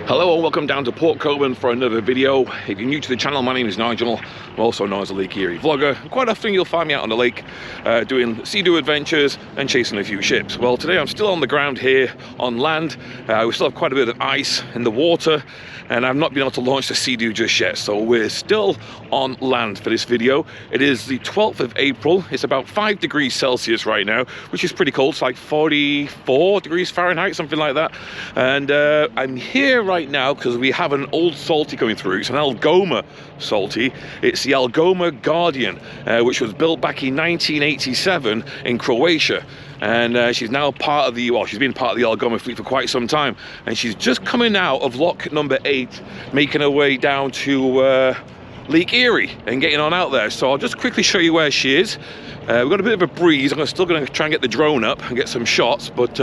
Hello and welcome down to Port Colborne for another video. If you're new to the channel, my name is Nigel. I'm also known as a Lake Erie vlogger. Quite often you'll find me out on the lake doing sea-doo adventures and chasing a few ships. Well, today I'm still on the ground here on land. We still have quite a bit of ice in the water and I've not been able to launch the sea-doo just yet. So we're still on land for this video. It is the 12th of April. It's about 5 degrees Celsius right now, which is pretty cold. It's like 44 degrees Fahrenheit, something like that. And I'm here right now because we have an old salty coming through. It's an Algoma salty. It's the Algoma Guardian, which was built back in 1987 in Croatia. And she's now part of the, well, she's been part of the Algoma Fleet for quite some time. And she's just coming out of lock number 8, making her way down to Lake Erie and getting on out there. So I'll just quickly show you where she is. We've got a bit of a breeze. I'm still going to try and get the drone up and get some shots, but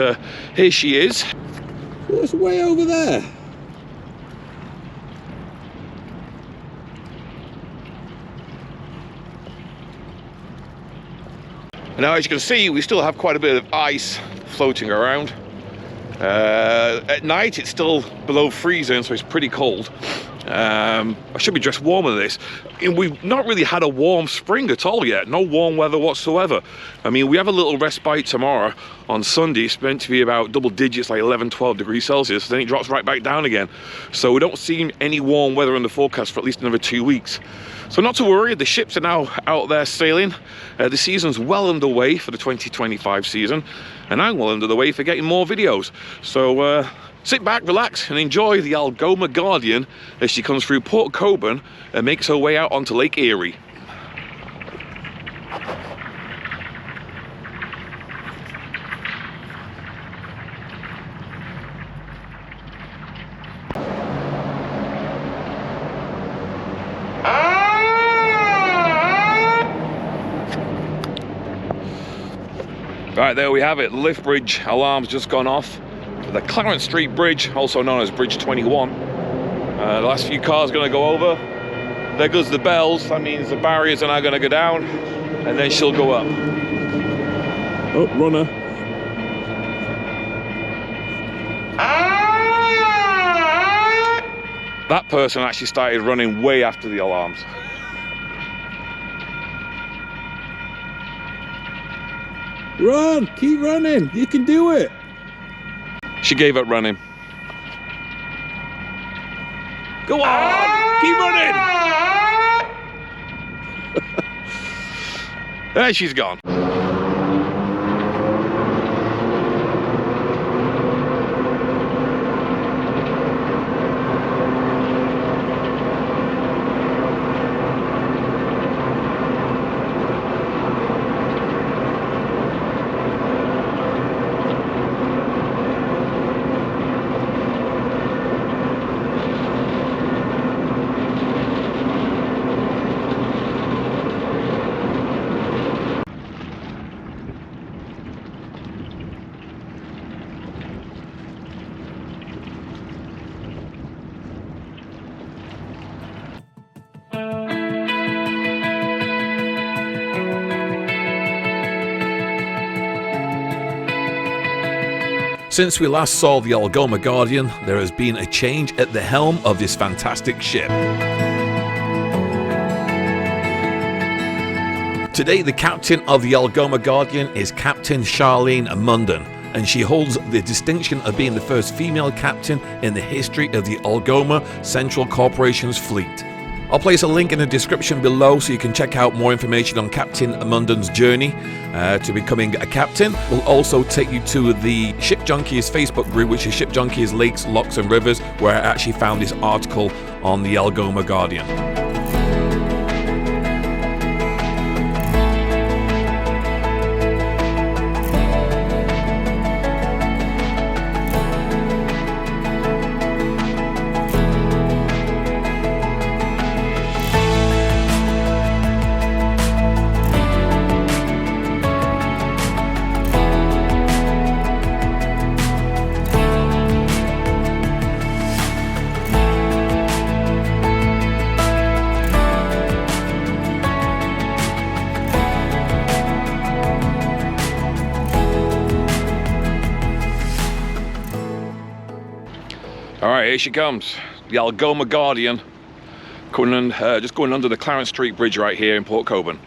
here she is. It's way over there. Now, as you can see, we still have quite a bit of ice floating around. At night, it's still below freezing, so it's pretty cold. I should be dressed warmer than this. And we've not really had a warm spring at all yet. No warm weather whatsoever. I mean, we have a little respite tomorrow on Sunday. It's meant to be about double digits, like 11, 12 degrees Celsius. Then it drops right back down again. So we don't see any warm weather in the forecast for at least another 2 weeks. So not to worry, the ships are now out there sailing. The season's well underway for the 2025 season. And I'm well under the way for getting more videos. So sit back, relax, and enjoy the Algoma Guardian as she comes through Port Colborne and makes her way out onto Lake Erie. Right, there we have it. Lift bridge alarm's just gone off. The Clarence Street Bridge, also known as Bridge 21. The last few cars are going to go over. There goes the bells. That means the barriers are now going to go down, and then she'll go up. Oh, runner. That person actually started running way after the alarms. Run! Keep running! You can do it! She gave up running. Go on! Keep running! There she's gone. Since we last saw the Algoma Guardian, there has been a change at the helm of this fantastic ship. Today, the captain of the Algoma Guardian is Captain Charlene Munden, and she holds the distinction of being the first female captain in the history of the Algoma Central Corporation's fleet. I'll place a link in the description below so you can check out more information on Captain Munden's journey to becoming a captain. We'll also take you to the Ship Junkies Facebook group, which is Ship Junkies Lakes, Locks and Rivers, where I actually found this article on the Algoma Guardian. Okay, here she comes, the Algoma Guardian, just going under the Clarence Street Bridge right here in Port Colborne.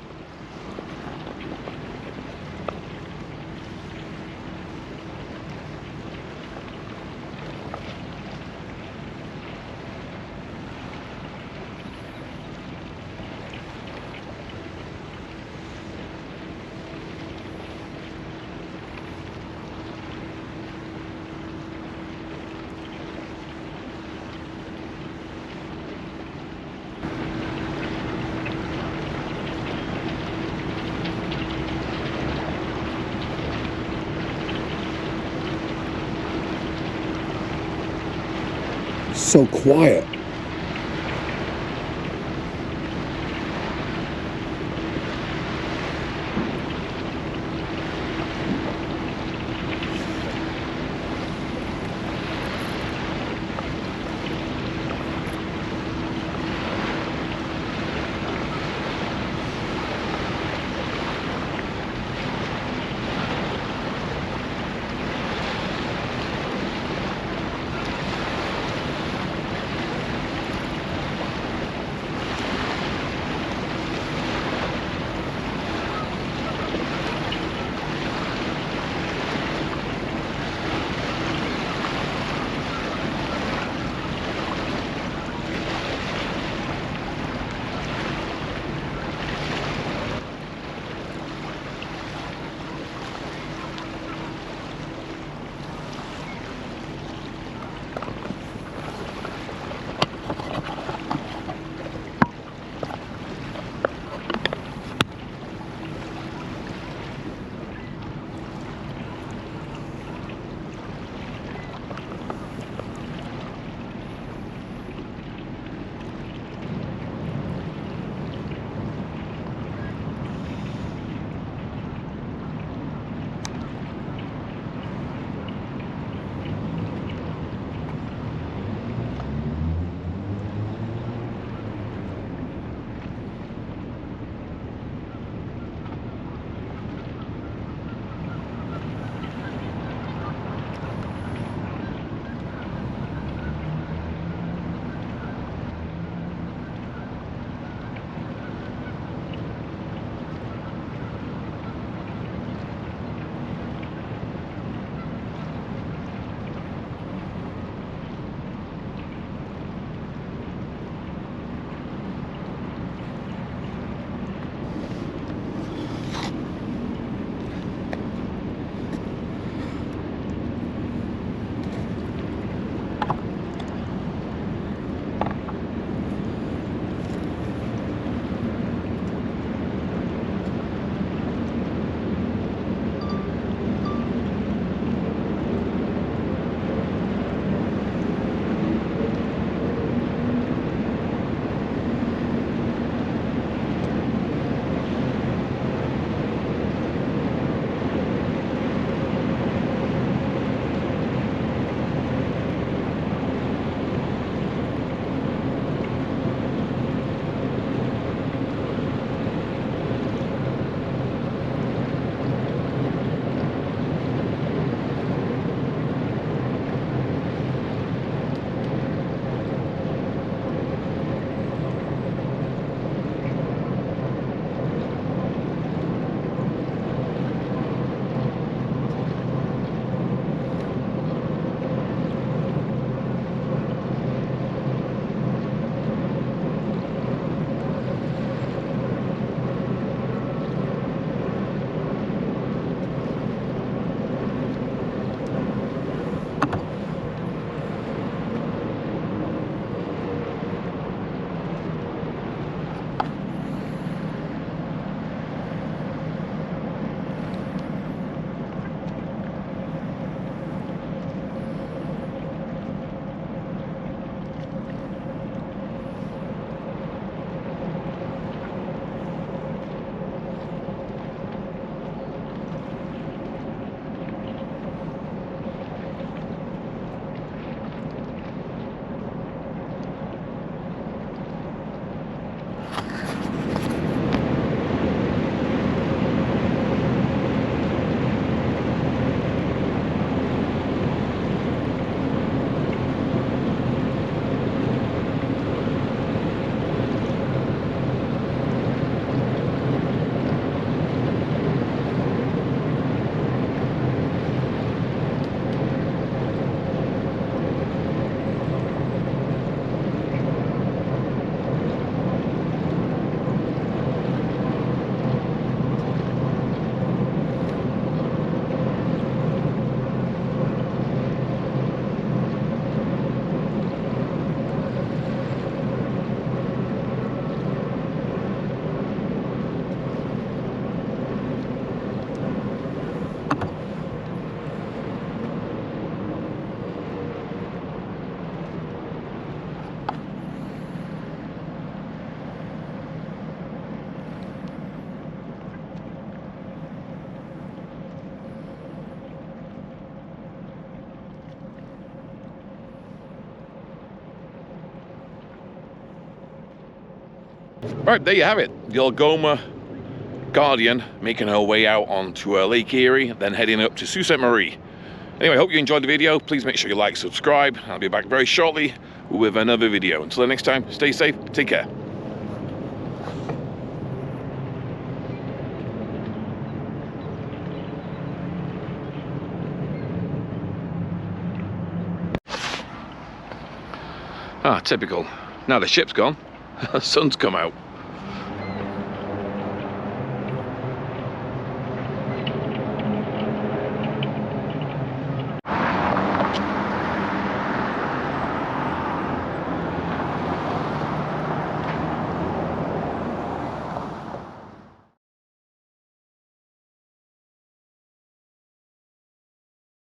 So quiet. Right, there you have it. The Algoma Guardian making her way out onto Lake Erie, then heading up to Sault Ste. Marie. Anyway, hope you enjoyed the video. Please make sure you like, subscribe. I'll be back very shortly with another video. Until the next time, stay safe, take care. Ah, typical. Now the ship's gone, the sun's come out.